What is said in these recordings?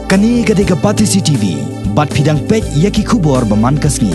Kani gadega Patisi TV, bat pidang pej yaki kubor baman kasngi.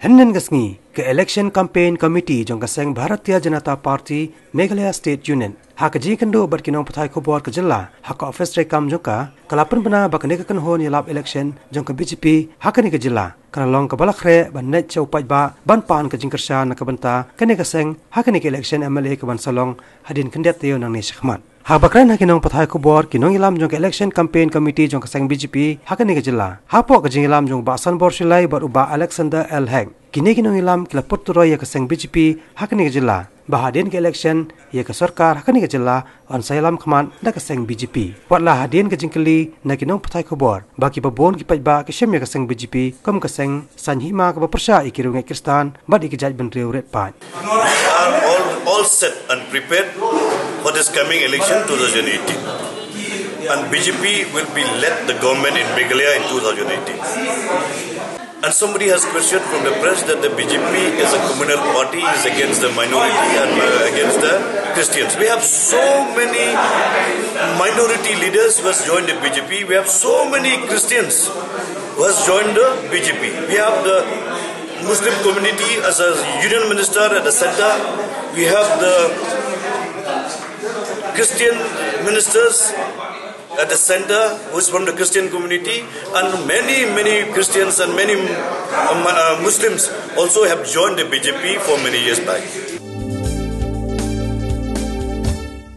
Hennen kasngi ke election campaign committee jong kaseng Bharatiya Janata Party Meghalaya State Union. Hak ji kendo bat kinong patai kubor ke jilla. Hak office rekam jongka kalapan bena bakane kan hon yalap election jong ke BJP hakani ke jilla. Kana long ke balakre ban net chaupai ba ban pan ke jingkersha na ke benta kane kaseng hakani ke election MLA ke ban salong hadin kendet teo nang ni syahmat. Hak bakran hakinong pathai kubor kinong ilam jong election campaign committee jong kaseng BJP hakani ke jilla. Hapo ke jing ilam jong basan borsilai bar uba Alexander L. Heng. Kini kinong ilam kila puturo ya kaseng BJP hakani ke jilla. Bahadin ke election ya ke sarkar hakani ke jilla on sayalam khaman na kaseng BJP. Watla hadin ke jingkeli na kinong pathai kubor baki babon ki pajba ke syam ya kaseng BJP kom kaseng sanhima ke bapersha ikirungai Kristan bad ikijaj ben reuret pan. All set and prepared for this coming election 2018, and BJP will be led the government in Meghalaya in 2018. And somebody has questioned from the press that the BJP is a communal party, is against the minority and against the Christians. We have so many minority leaders who has joined the BJP. We have so many Christians who has joined the BJP. We have the Muslim community as a union minister at the center. We have the Christian ministers at the center who is from the Christian community, and many Christians and many Muslims also have joined the BJP for many years back.